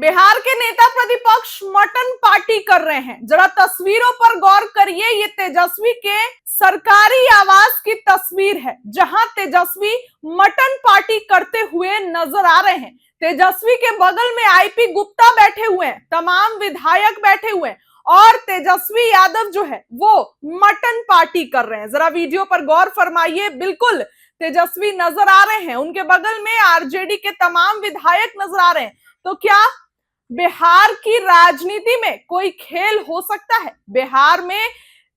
बिहार के नेता प्रतिपक्ष मटन पार्टी कर रहे हैं। जरा तस्वीरों पर गौर करिए। ये तेजस्वी के सरकारी आवास की तस्वीर है, जहां तेजस्वी मटन पार्टी करते हुए नजर आ रहे हैं। तेजस्वी के बगल में आईपी गुप्ता बैठे हुए हैं, तमाम विधायक बैठे हुए हैं और तेजस्वी यादव जो है वो मटन पार्टी कर रहे हैं। जरा वीडियो पर गौर फरमाइए। बिल्कुल तेजस्वी नजर आ रहे हैं, उनके बगल में आरजेडी के तमाम विधायक नजर आ रहे हैं। तो क्या बिहार की राजनीति में कोई खेल हो सकता है? बिहार में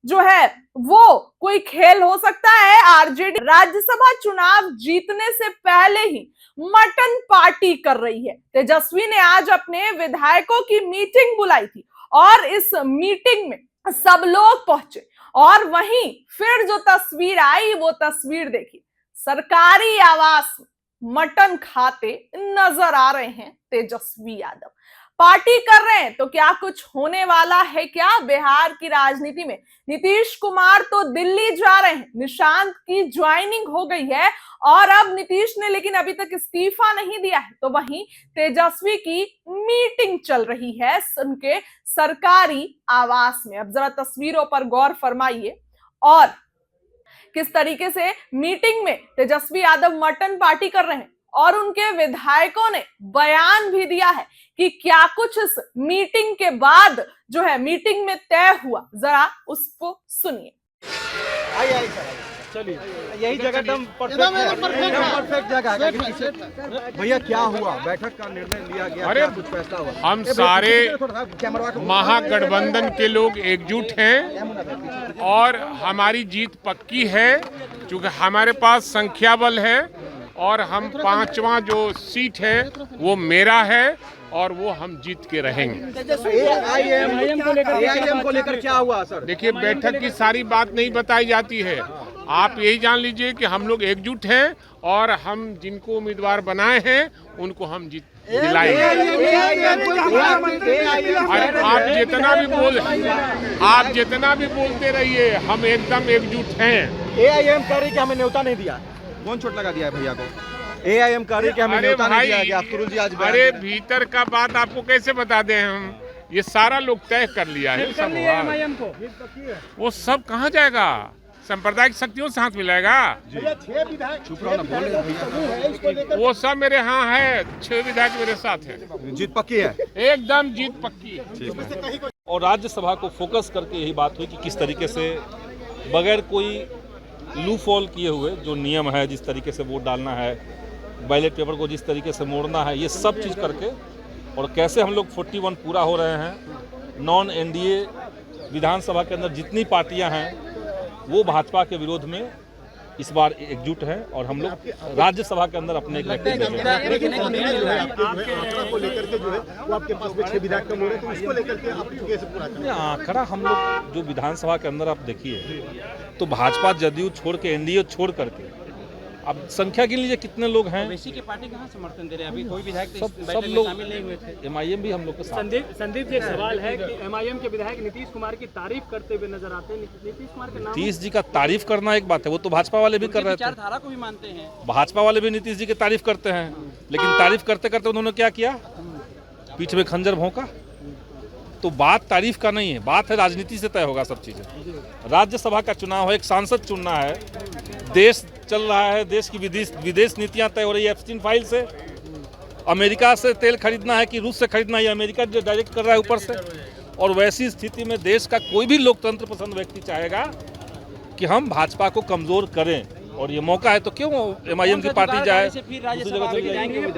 जो है वो कोई खेल हो सकता है? आरजेडी राज्यसभा चुनाव जीतने से पहले ही मटन पार्टी कर रही है। तेजस्वी ने आज अपने विधायकों की मीटिंग बुलाई थी और इस मीटिंग में सब लोग पहुंचे और वहीं फिर जो तस्वीर आई वो तस्वीर देखी। सरकारी आवास मटन खाते नजर आ रहे हैं तेजस्वी यादव। पार्टी कर रहे हैं तो क्या कुछ होने वाला है क्या बिहार की राजनीति में? नीतीश कुमार तो दिल्ली जा रहे हैं, निशांत की ज्वाइनिंग हो गई है और अब नीतीश ने लेकिन अभी तक इस्तीफा नहीं दिया है। तो वहीं तेजस्वी की मीटिंग चल रही है उनके सरकारी आवास में। अब जरा तस्वीरों पर गौर फरमाइए और किस तरीके से मीटिंग में तेजस्वी यादव मटन पार्टी कर रहे हैं और उनके विधायकों ने बयान भी दिया है कि क्या कुछ इस मीटिंग के बाद जो है मीटिंग में तय हुआ। जरा उसको सुनिए। चलिए यही जगह एकदम परफेक्ट जगह है। भैया क्या हुआ? बैठक का निर्णय लिया गया? अरे कुछ फैसला हुआ? हम सारे महागठबंधन के लोग एकजुट हैं और हमारी जीत पक्की है, क्योंकि हमारे पास संख्या बल है और हम 5वां जो सीट है वो मेरा है और वो हम जीत के रहेंगे। एआईएम को लेकर क्या हुआ सर? देखिए, बैठक की सारी बात नहीं बताई जाती है। आप यही जान लीजिए कि हम लोग एकजुट हैं और हम जिनको उम्मीदवार बनाए हैं उनको हम जीत दिलाएंगे। आप जितना भी बोलते रहिए, हम एकदम एकजुट हैं। एआईएम कह रही कि हमें न्योता नहीं दिया। कौन चोट लगा दिया है भैया को? एआईएम कह रही कि हमें न्योता नहीं दिया गया। सुरुल जी आज अरे भीतर का बात आपको कैसे बता दें हम? ये सारा लोग तय कर लिया है सब हुआ। वो सब कहाँ जाएगा? सांप्रदायिक शक्तियों से हाथ मिलाएगा? वो सब मेरे यहाँ है। 6 विधायक मेरे साथ है। जीत पक्की है? एकदम जीत पक्की है। और राज्यसभा को फोकस करके यही बात हुई कि किस तरीके से बगैर कोई लू फॉल किए हुए जो नियम है, जिस तरीके से वोट डालना है, बैलेट पेपर को जिस तरीके से मोड़ना है, ये सब चीज़ करके और कैसे हम लोग 41 पूरा हो रहे हैं। नॉन एनडीए विधानसभा के अंदर जितनी पार्टियां हैं वो भाजपा के विरोध में इस बार एकजुट है और हम लोग राज्यसभा के अंदर अपने आंकड़ा हम लोग जो विधानसभा के अंदर आप देखिए तो भाजपा जदयू छोड़ के एनडीए छोड़ करके अब संख्या गिन लीजिए कितने लोग हैं। ओवैसी की पार्टी कहाँ समर्थन दे रहे हैं? अभी कोई विधायक सब लोग शामिल नहीं हुए थे। एमआईएम भी हम लोग के साथ। संदीप जी, एक सवाल है कि एमआईएम के विधायक नीतीश कुमार की तारीफ करते हुए नजर आते हैं। नीतीश कुमार के नाम नीतीश जी का तारीफ करना एक बात है, वो तो भाजपा वाले भी कर रहे थे। विचारधारा को भी मानते हैं। भाजपा वाले भी नीतीश जी की तारीफ करते हैं, लेकिन तारीफ करते करते उन्होंने क्या किया? पीठ में खंजर भोंका। तो बात तारीफ का नहीं है, बात है राजनीति से तय होगा सब चीजें। राज्यसभा का चुनाव है, एक सांसद चुनना है, देश चल रहा है, देश की विदेश नीतियां तय हो रही है एप्स्टीन फाइल से। अमेरिका से तेल खरीदना है कि रूस से खरीदना है, अमेरिका जो डायरेक्ट कर रहा है ऊपर से। और वैसी स्थिति में देश का कोई भी लोकतंत्र पसंद व्यक्ति चाहेगा कि हम भाजपा को कमजोर करें और ये मौका है तो क्यों एमआईएम की पार्टी जाए दूसरी जगह चली जाएंगे। हो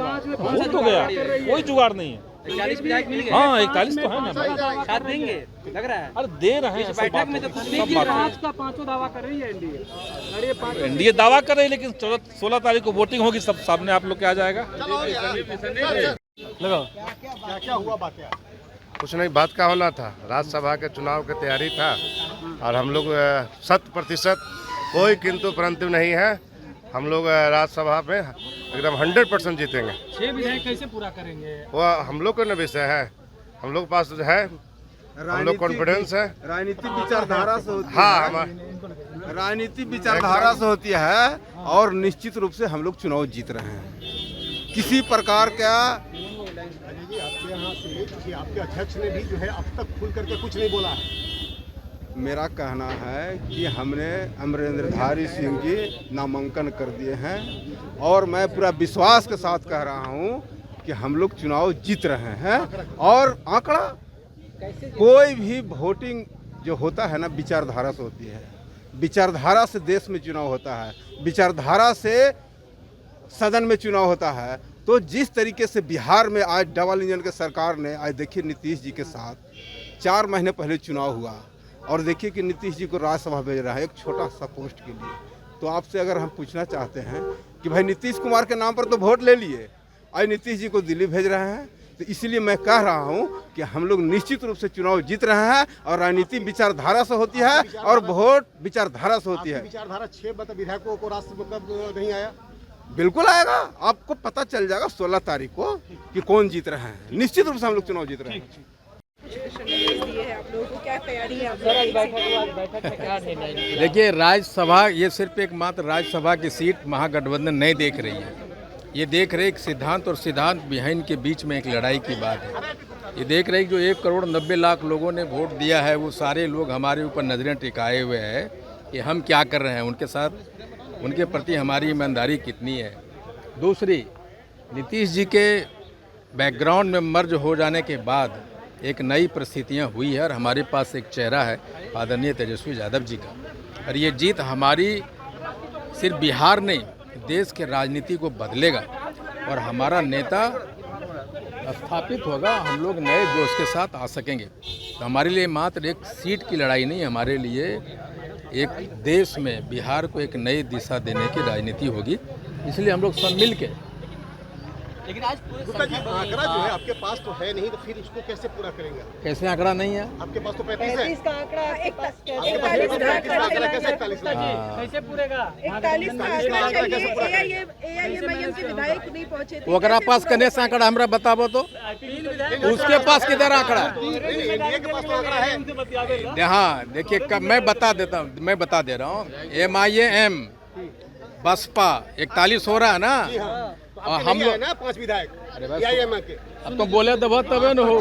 तो गया, कोई जुगाड़ नहीं है। 41 विधायक मिल गए। हाँ 41 तो है ना भाई, साथ देंगे लग रहा है। अरे दे रहे हैं। बैठक में तो सब बात आज का 5वां दावा कर रही है एनडीए। एनडीए दावा कर रही है, लेकिन 16 तारीख को वोटिंग होगी, सब सामने आप लोग के आ जाएगा। लगाओ क्या हुआ? बातें कुछ नहीं, बात का होना था। राज्यसभा के चुनाव की तैयारी था और हम लोग 100% कोई किंतु परंतु नहीं है। हम लोग राज्यसभा में एकदम 100% जीतेंगे। 6 विधायक कैसे पूरा करेंगे? वो हम लोग का न विषय है, हम लोग पास है, हम लोग कॉन्फिडेंस है। राजनीतिक विचारधारा से होती है। हाँ, राजनीतिक विचारधारा से होती है और निश्चित रूप से हम लोग चुनाव जीत रहे हैं। किसी प्रकार का यहाँ से कि आपके अध्यक्ष ने भी जो है अब तक खुल करके कुछ नहीं बोला है। मेरा कहना है कि हमने अमरेंद्रधारी सिंह जी नामांकन कर दिए हैं और मैं पूरा विश्वास के साथ कह रहा हूं कि हम लोग चुनाव जीत रहे हैं। और आंकड़ा, कोई भी वोटिंग जो होता है ना विचारधारा से होती है, विचारधारा से देश में चुनाव होता है, विचारधारा से सदन में चुनाव होता है। तो जिस तरीके से बिहार में आज डबल इंजन के सरकार ने, आज देखिए नीतीश जी के साथ 4 महीने पहले चुनाव हुआ और देखिए कि नीतीश जी को राज्यसभा भेज रहा है एक छोटा सा पोस्ट के लिए। तो आपसे अगर हम पूछना चाहते हैं कि भाई नीतीश कुमार के नाम पर तो वोट ले लिए, आज नीतीश जी को दिल्ली भेज रहे हैं। तो इसलिए मैं कह रहा हूं कि हम लोग निश्चित रूप से चुनाव जीत रहे हैं और राजनीति विचारधारा से होती है और वोट विचारधारा से होती है। विचारधारा 6 विधायकों को राष्ट्र मतलब नहीं आया, बिल्कुल आएगा, आपको पता चल जाएगा 16 तारीख को कि कौन जीत रहे हैं। निश्चित रूप से हम लोग चुनाव जीत रहे हैं। देखिए, राज्यसभा ये सिर्फ एकमात्र राज्यसभा की सीट महागठबंधन नहीं देख रही है। ये देख रहे एक सिद्धांत और सिद्धांत बिहाइन के बीच में एक लड़ाई की बात है। ये देख रहे जो 1 करोड़ 90 लाख लोगों ने वोट दिया है, वो सारे लोग हमारे ऊपर नजरें टिकाए हुए हैं कि हम क्या कर रहे हैं उनके साथ, उनके प्रति हमारी ईमानदारी कितनी है। दूसरी, नीतीश जी के बैकग्राउंड में मर्ज हो जाने के बाद एक नई परिस्थितियां हुई है और हमारे पास एक चेहरा है आदरणीय तेजस्वी यादव जी का। और ये जीत हमारी सिर्फ बिहार नहीं, देश के राजनीति को बदलेगा और हमारा नेता स्थापित होगा। हम लोग नए जोश के साथ आ सकेंगे। तो हमारे लिए मात्र एक सीट की लड़ाई नहीं, हमारे लिए एक देश में बिहार को एक नई दिशा देने की राजनीति होगी। इसलिए हम लोग सब मिल के। लेकिन आज गुप्ता जी आंकड़ा जो है आपके पास तो है नहीं, तो फिर इसको कैसे पूरा करेंगे? कैसे आंकड़ा नहीं है आपके पास तो 35 है। का आंकड़ा कैसे 41 कैसे पूरेगा? 41 का आंकड़ा कैसे पूरा करेंगे? AIMIM के विधायक नहीं पहुंचे थे। ओकरा पास कने से आंकड़ा हमरा बताबो तो उसके पास किधर आंकड़ा? एनडीए के पास तो आंकड़ा है। हाँ, देखिए मैं बता देता हूँ, मैं बता दे रहा हूँ। MIM बसपा 41 हो रहा है ना, और हम लोग ना 5 विधायक AIMIM के। अब तो बोले तो तबे न हो।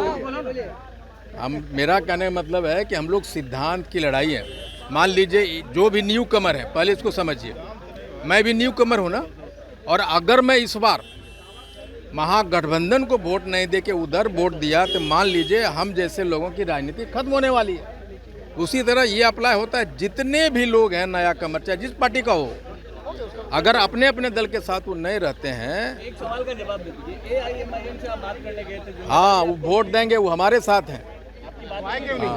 हम, मेरा कहने का मतलब है कि हम लोग सिद्धांत की लड़ाई है। मान लीजिए जो भी न्यू कमर है, पहले इसको समझिए, मैं भी न्यू कमर हूँ ना, और अगर मैं इस बार महागठबंधन को वोट नहीं दे के उधर वोट दिया तो मान लीजिए हम जैसे लोगों की राजनीति खत्म होने वाली है। उसी तरह ये अप्लाई होता है, जितने भी लोग हैं नया कमर, चाहे जिस पार्टी का हो, अगर अपने अपने दल के साथ वो नहीं रहते हैं। एक सवाल का जवाब दे दीजिए। AIMIM से आप बात करने गए थे, हाँ, वो वोट देंगे, वो हमारे साथ हैं। आए क्यों नहीं?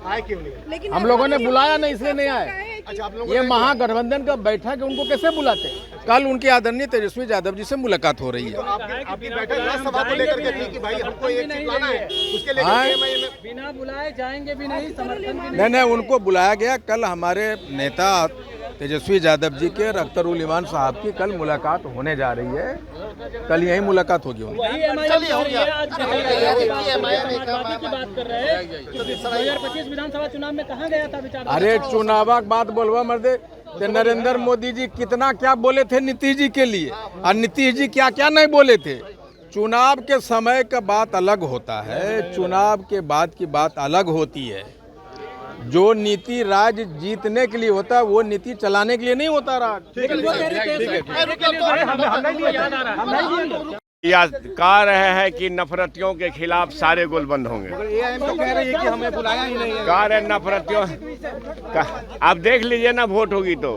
आए क्यों नहीं? लेकिन हम लोगों ने बुलाया नहीं, इसलिए नहीं आए। अच्छा, आप लोगों ये महागठबंधन का बैठक है, उनको कैसे बुलाते? कल उनके आदरणीय तेजस्वी यादव जी से मुलाकात हो रही है। आपकी बैठक राज्यसभा को लेकर के थी कि भाई हमको एक सीट लाना है, उसके लेकर AIMIM बिना बुलाए जाएंगे भी नहीं, समर्थन भी नहीं नहीं, उनको बुलाया गया। कल हमारे नेता तेजस्वी यादव जी के अख्तर उल ईमान साहब की कल मुलाकात होने जा रही है। कल यही मुलाकात होगी उनकी। वही MIM की बात कर रहे हैं। 2025 विधानसभा चुनाव में कहाँ गया था विचार? अरे चुनाव की बात बोलवा मर्दे, तो नरेंद्र मोदी जी कितना क्या बोले थे नीतीश जी के लिए, और नीतीश जी क्या क्या नहीं बोले थे। चुनाव के समय का बात अलग होता है, चुनाव के बाद की बात अलग होती है। जो नीति राज्य जीतने के लिए होता है, वो नीति चलाने के लिए नहीं होता राज। या कह रहे हैं कि नफरतियों के खिलाफ सारे गोल बंद होंगे। AIM तो कह रही है कि हमें बुलाया ही नहीं है। कह रहे नफरतियों आप देख लीजिए ना, वोट होगी तो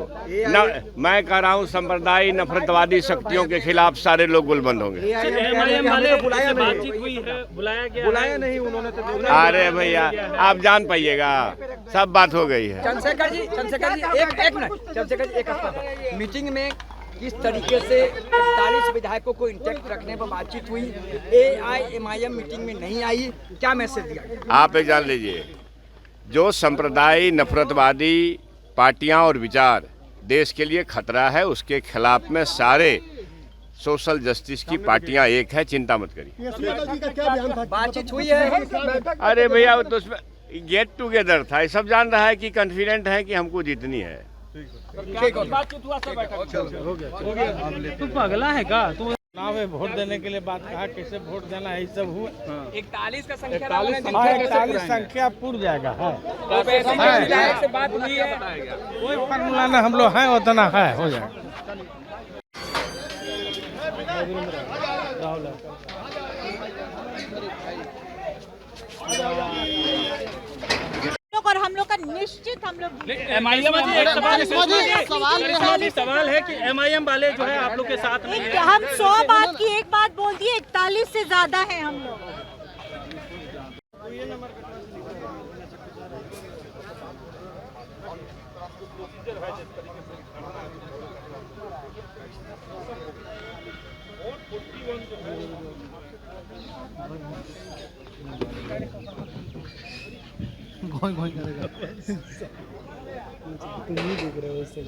मैं कह रहा हूँ संप्रदायी नफरतवादी शक्तियों के खिलाफ सारे लोग गोल बंद होंगे। MIM वाले बातचीत हुई है, बुलाया नहीं उन्होंने तो। अरे भैया आप जान पाइएगा, सब बात हो गई है। चंद्रशेखर जी एक मिनट, चंद्रशेखर जी एक मीटिंग में किस तरीके से 41 विधायकों को इंटैक्ट रखने पर बातचीत हुई, AIMIM मीटिंग में नहीं आई, क्या मैसेज दिया? आप एक जान लीजिए, जो संप्रदायी नफरतवादी पार्टियां और विचार देश के लिए खतरा है, उसके खिलाफ में सारे सोशल जस्टिस की पार्टियां एक है, चिंता मत करिए। बातचीत हुई है? अरे भैया तो उसमें गेट टुगेदर था, ये सब जान रहा है कि कॉन्फिडेंट है कि हमको जीतनी है। बातचीत हुआ, सब बैठक हो गया। तू पगला है का? तू चुनाव में वोट देने के लिए बात कहा, कैसे वोट देना है, सब हुआ। 41 का संख्या 41 संख्या पूर्ण जाएगा है। विधायक से बात हुई है, कोई फॉर्मूला ना, हम लोग हैं उतना है, हो जाएगा। और हम लोग का निश्चित हम लोग एमआईएम सवाल है कि एमआईएम वाले जो है आप लोग के साथ नहीं है। हम 100 बात की एक बात बोल दिए, 41 से ज्यादा है हम लोग। घोई करेगा तुम नहीं देख रहे हो उससे